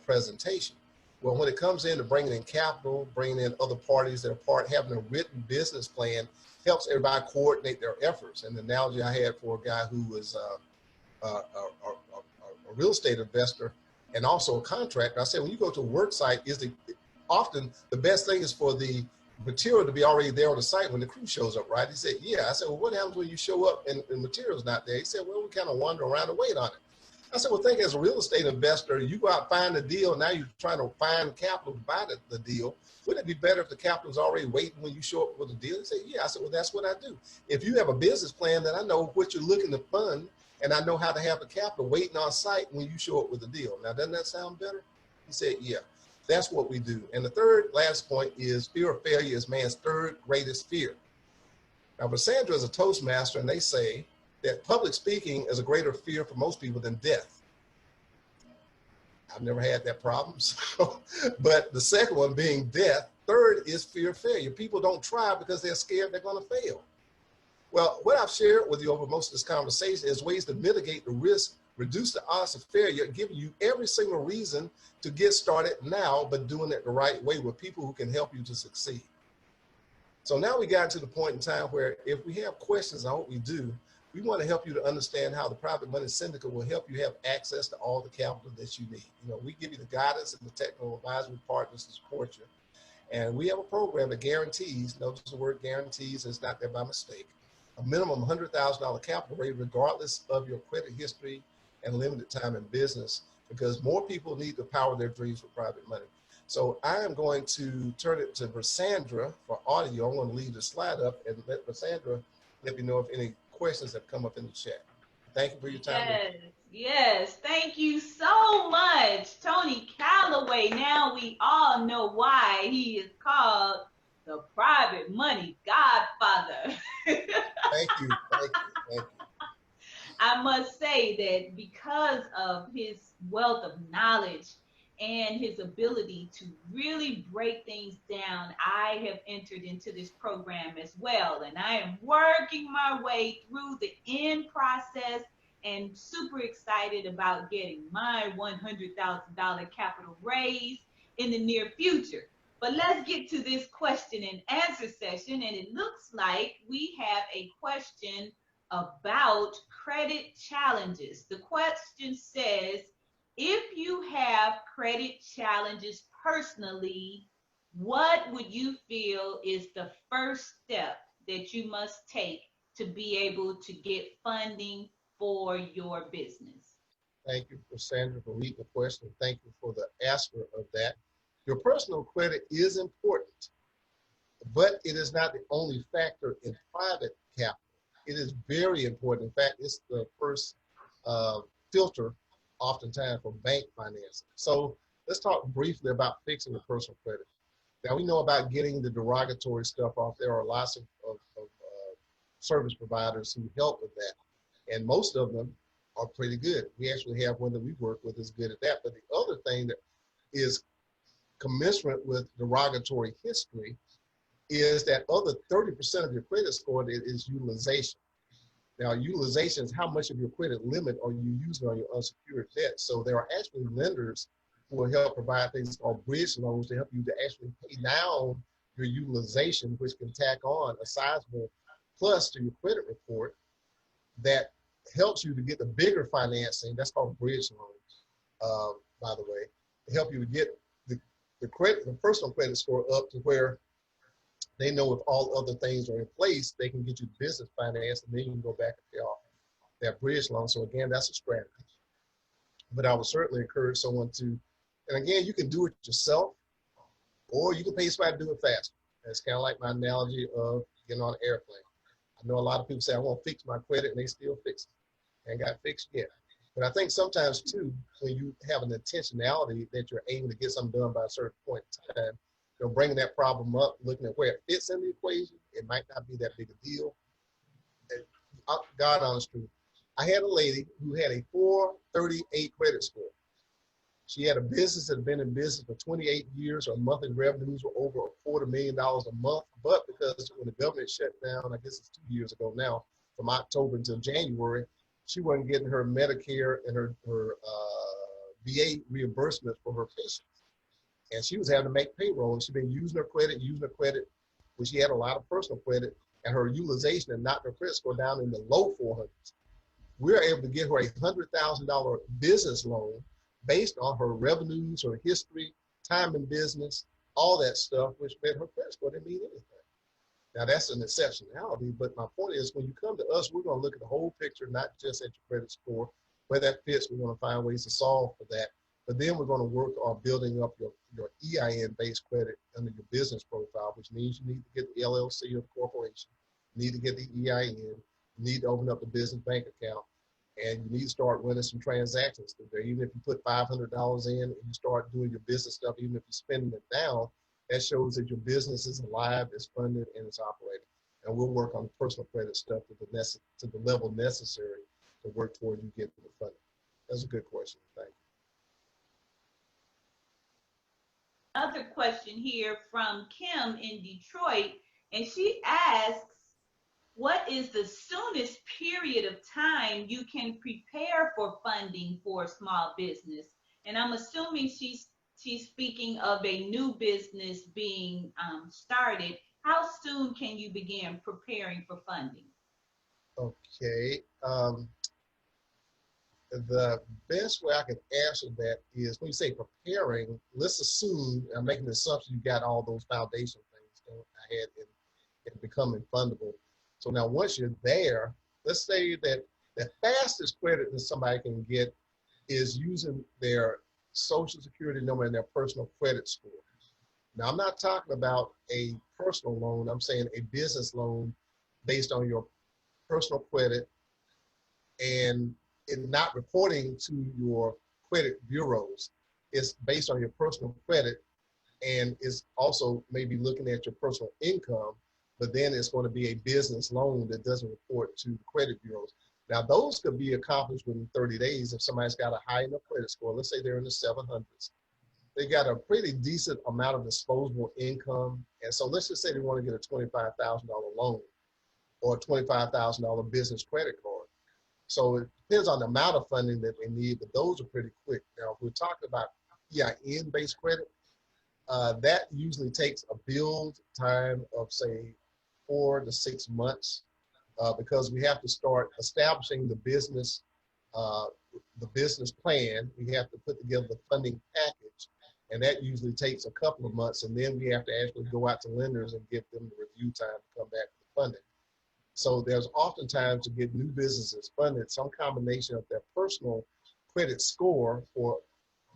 [SPEAKER 2] presentation. Well, when it comes into bringing in capital, bringing in other parties that are part, having a written business plan helps everybody coordinate their efforts. And the analogy I had for a guy who was a real estate investor and also a contractor, I said, when you go to a work site, often the best thing is for the material to be already there on the site when the crew shows up, right? He said, yeah. I said, well, what happens when you show up and the material's not there? He said, well, we kind of wander around and wait on it. I said, well, think as a real estate investor, you go out and find a deal. Now you're trying to find capital to buy the deal. Wouldn't it be better if the capital is already waiting when you show up with a deal? He said, yeah. I said, well, that's what I do. If you have a business plan, then I know what you're looking to fund, and I know how to have the capital waiting on site when you show up with a deal. Now, doesn't that sound better? He said, yeah. That's what we do. And the third last point is fear of failure is man's third greatest fear. Now, Cassandra is a Toastmaster, and they say that public speaking is a greater fear for most people than death. I've never had that problem. So, but the second one being death, third is fear of failure. People don't try because they're scared they're going to fail. Well, what I've shared with you over most of this conversation is ways to mitigate the risk, reduce the odds of failure, giving you every single reason to get started now, but doing it the right way with people who can help you to succeed. So now we got to the point in time where if we have questions, I hope we do, we want to help you to understand how the Private Money Syndicate will help you have access to all the capital that you need. You know, we give you the guidance and the technical advisory partners to support you. And we have a program that guarantees, notice the word guarantees, it's not there by mistake, a minimum $100,000 capital rate regardless of your credit history and limited time in business, because more people need to power their dreams with private money. So I am going to turn it to Cassandra for audio. I'm going to leave the slide up and let Cassandra let me know if any questions have come up in the chat. Thank you for your time.
[SPEAKER 1] Yes. Thank you so much, Tony Calloway. Now we all know why he is called the Private Money Godfather.
[SPEAKER 2] Thank you.
[SPEAKER 1] I must say that because of his wealth of knowledge and his ability to really break things down, I have entered into this program as well. And I am working my way through the end process and super excited about getting my $100,000 capital raise in the near future. But let's get to this question and answer session. And it looks like we have a question about credit challenges. The question says, if you have credit challenges personally, what would you feel is the first step that you must take to be able to get funding for your business?
[SPEAKER 2] Thank you, Cassandra, for reading the question. Thank you for the asker of that. Your personal credit is important, but it is not the only factor in private capital. It is very important. In fact, it's the first filter oftentimes for bank financing. So let's talk briefly about fixing the personal credit. Now, we know about getting the derogatory stuff off. There are lots of service providers who help with that, and most of them are pretty good. We actually have one that we work with is good at that. But the other thing that is commensurate with derogatory history is that other 30% of your credit score is utilization. Now, utilization is how much of your credit limit are you using on your unsecured debt. So there are actually lenders who will help provide things called bridge loans to help you to actually pay down your utilization, which can tack on a sizable plus to your credit report that helps you to get the bigger financing. That's called bridge loans, by the way, to help you to get the personal credit score up to where they know if all other things are in place, they can get you business finance, and then you can go back and pay off that bridge loan. So again, that's a strategy. But I would certainly encourage someone to, and again, you can do it yourself, or you can pay somebody to do it faster. It's kind of like my analogy of getting on an airplane. I know a lot of people say, I want to fix my credit, and they still fix it. Ain't got fixed yet. But I think sometimes too, when you have an intentionality that you're aiming to get something done by a certain point in time, you know, bringing that problem up, looking at where it fits in the equation, it might not be that big a deal. God honest truth. I had a lady who had a 438 credit score. She had a business that had been in business for 28 years. Her monthly revenues were over $250,000 a month. But because when the government shut down, I guess it's 2 years ago now, from October until January, she wasn't getting her Medicare and her VA reimbursements for her patients. And she was having to make payroll. And she'd been using her credit, when she had a lot of personal credit, and her utilization and knocked her credit score down in the low 400s. We were able to get her a $100,000 business loan based on her revenues, her history, time in business, all that stuff, which meant her credit score didn't mean anything. Now that's an exceptionality, but my point is when you come to us, we're going to look at the whole picture, not just at your credit score. Where that fits, we're going to find ways to solve for that. But then we're going to work on building up your EIN-based credit under your business profile, which means you need to get the LLC or the corporation, you need to get the EIN, you need to open up a business bank account, and you need to start running some transactions through there. Even if you put $500 in and you start doing your business stuff, even if you're spending it down, that shows that your business is alive, it's funded, and it's operating. And we'll work on the personal credit stuff to the level necessary to work toward you getting the funding. That's a good question. Thank you.
[SPEAKER 1] Another question here from Kim in Detroit, and she asks, what is the soonest period of time you can prepare for funding for a small business? And I'm assuming she's speaking of a new business being started. How soon can you begin preparing for funding?
[SPEAKER 2] Okay. The best way I can answer that is when you say preparing, let's assume, I'm making the assumption you got all those foundation things ahead in becoming fundable. So now once you're there, let's say that the fastest credit that somebody can get is using their social security number and their personal credit score. Now I'm not talking about a personal loan, I'm saying a business loan based on your personal credit and not reporting to your credit bureaus. It's based on your personal credit and it's also maybe looking at your personal income, but then it's going to be a business loan that doesn't report to the credit bureaus. Now those could be accomplished within 30 days if somebody's got a high enough credit score. Let's say they're in the 700s. They got a pretty decent amount of disposable income. And so let's just say they want to get a $25,000 loan or a $25,000 business credit card. So it depends on the amount of funding that they need, but those are pretty quick. Now, if we're talking about EIN-based credit, that usually takes a build time of say 4 to 6 months because we have to start establishing the business plan. We have to put together the funding package, and that usually takes a couple of months. And then we have to actually go out to lenders and give them the review time to come back with the funding. So there's oftentimes to get new businesses funded, some combination of their personal credit score for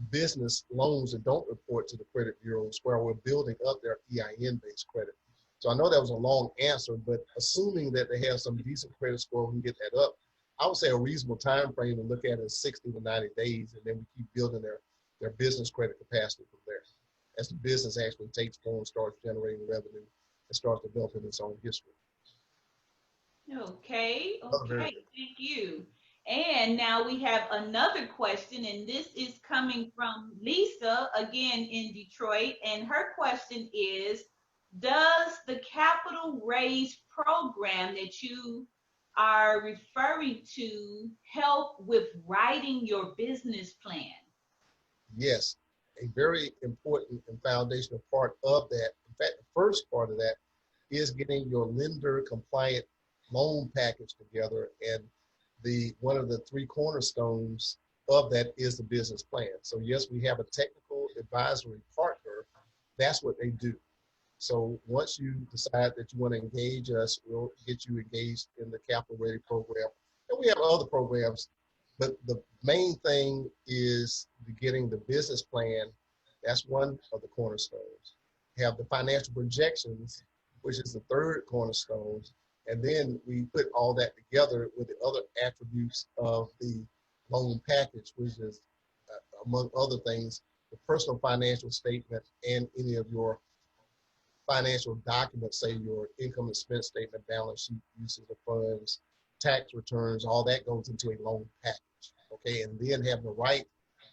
[SPEAKER 2] business loans that don't report to the credit bureaus where we're building up their EIN-based credit. So I know that was a long answer, but assuming that they have some decent credit score, we can get that up. I would say a reasonable time frame to look at is 60 to 90 days, and then we keep building their business credit capacity from there. As the business actually takes form, starts generating revenue, and starts developing its own history.
[SPEAKER 1] Okay, thank you. And now we have another question, and this is coming from Lisa, again in Detroit. And her question is, does the capital raise program that you are referring to help with writing your business plan?
[SPEAKER 2] Yes, a very important and foundational part of that. In fact, the first part of that is getting your lender compliant loan package together, and one of the 3 cornerstones of that is the business plan. So yes, we have a technical advisory partner. That's what they do. So once you decide that you want to engage us, we'll get you engaged in the Capital Ready program. And we have other programs, but the main thing is getting the business plan. That's one of the cornerstones. Have the financial projections, which is the 3rd cornerstone. And then we put all that together with the other attributes of the loan package, which is, among other things, the personal financial statement and any of your financial documents, say your income expense statement, balance sheet, usage of funds, tax returns, all that goes into a loan package, okay? And then have the right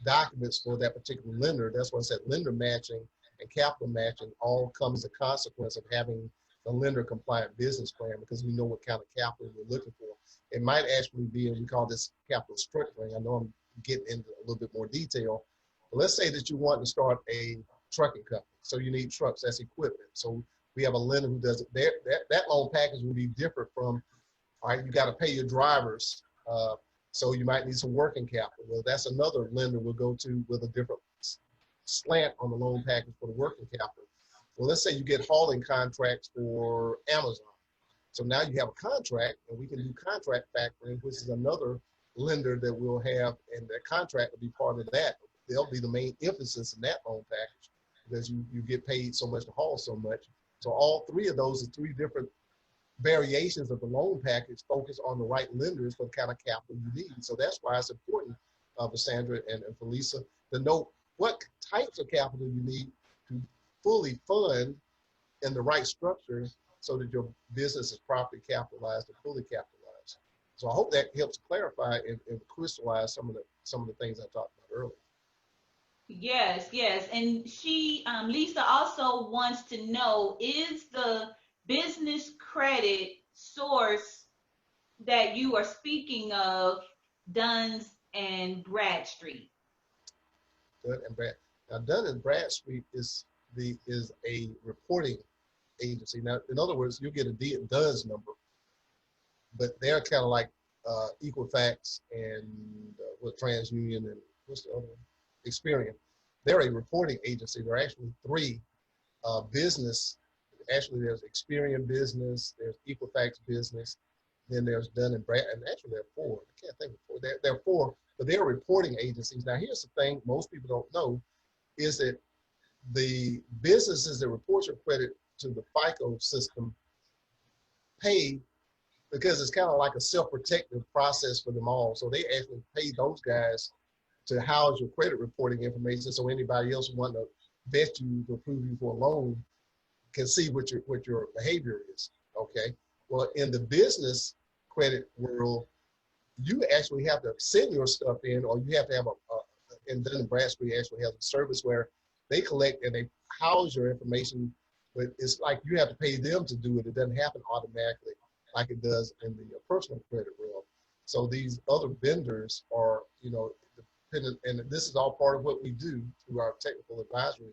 [SPEAKER 2] documents for that particular lender. That's why I said lender matching and capital matching all comes as a consequence of having the lender compliant business plan, because we know what kind of capital we're looking for. It might actually be, and we call this capital structuring. I know I'm getting into a little bit more detail, but let's say that you want to start a trucking company. So you need trucks, that's equipment. So we have a lender who does it. That loan package will be different from, all right, you got to pay your drivers. So you might need some working capital. Well, that's another lender we'll go to with a different slant on the loan package for the working capital. Well, let's say you get hauling contracts for Amazon. So now you have a contract, and we can do contract factoring, which is another lender that we'll have, and the contract will be part of that. They'll be the main emphasis in that loan package, because you get paid so much to haul so much. So all three of those are three different variations of the loan package focus on the right lenders for the kind of capital you need. So that's why it's important for Sandra and for Lisa to know what types of capital you need to fully fund in the right structure so that your business is properly capitalized and fully capitalized. So I hope that helps clarify and crystallize some of the things I talked about earlier.
[SPEAKER 1] Yes, yes. And Lisa also wants to know, is the business credit source that you are speaking of Duns and Bradstreet?
[SPEAKER 2] Dun and Brad. Now, Dun and Bradstreet is a reporting agency. Now, in other words, you get a DUNS number, but they're kind of like Equifax and with TransUnion and what's the other one? Experian. They're a reporting agency. There are actually three business. Actually, there's Experian Business, there's Equifax Business, then there's Dun and Brad, and actually there are four. I can't think of four. There are four, but they're reporting agencies. Now, here's the thing most people don't know is that the businesses that report your credit to the FICO system pay, because it's kind of like a self-protective process for them all. So they actually pay those guys to house your credit reporting information, so anybody else who want to vet you to approve you for a loan can see what your behavior is. Okay. Well, in the business credit world, you actually have to send your stuff in, or you have to have and Dun & Bradstreet actually has a service where they collect and they house your information, but it's like you have to pay them to do it. It doesn't happen automatically like it does in the personal credit world. So these other vendors are, dependent, and this is all part of what we do through our technical advisory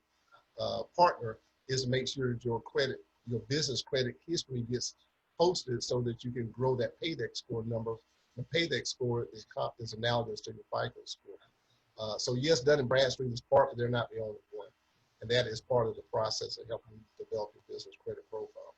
[SPEAKER 2] partner, is to make sure that your business credit history gets posted so that you can grow that paydex score number. The paydex score is analogous to your FICO score. So yes, Dun & Bradstreet is part, but they're not the only one. And that is part of the process of helping you develop your business credit profile.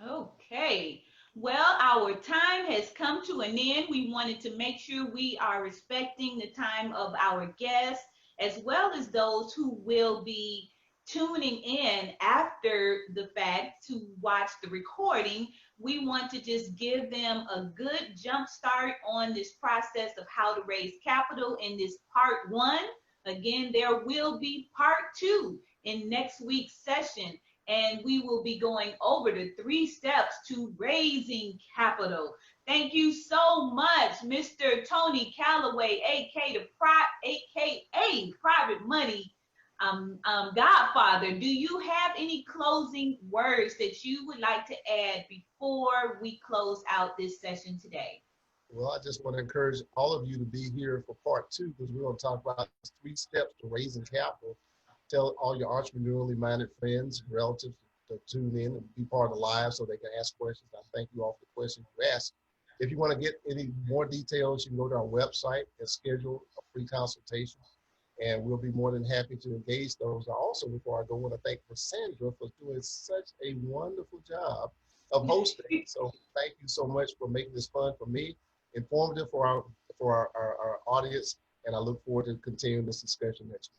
[SPEAKER 1] Okay. Well, our time has come to an end. We wanted to make sure we are respecting the time of our guests, as well as those who will be tuning in after the fact to watch the recording. We want to just give them a good jump start on this process of how to raise capital in this part one. Again, there will be part two in next week's session, and we will be going over the 3 steps to raising capital. Thank you so much, Mr. Tony Calloway, aka Private Money Godfather. Do you have any closing words that you would like to add before we close out this session today?
[SPEAKER 2] Well, I just want to encourage all of you to be here for part two, because we're going to talk about 3 steps to raising capital. Tell all your entrepreneurially minded friends, relatives to tune in and be part of the live so they can ask questions. I thank you all for the questions you asked. If you want to get any more details, you can go to our website and schedule a free consultation, and we'll be more than happy to engage those. I also, before I go, want to thank Sandra for doing such a wonderful job of hosting. So thank you so much for making this fun for me, informative for our audience, and I look forward to continuing this discussion next week.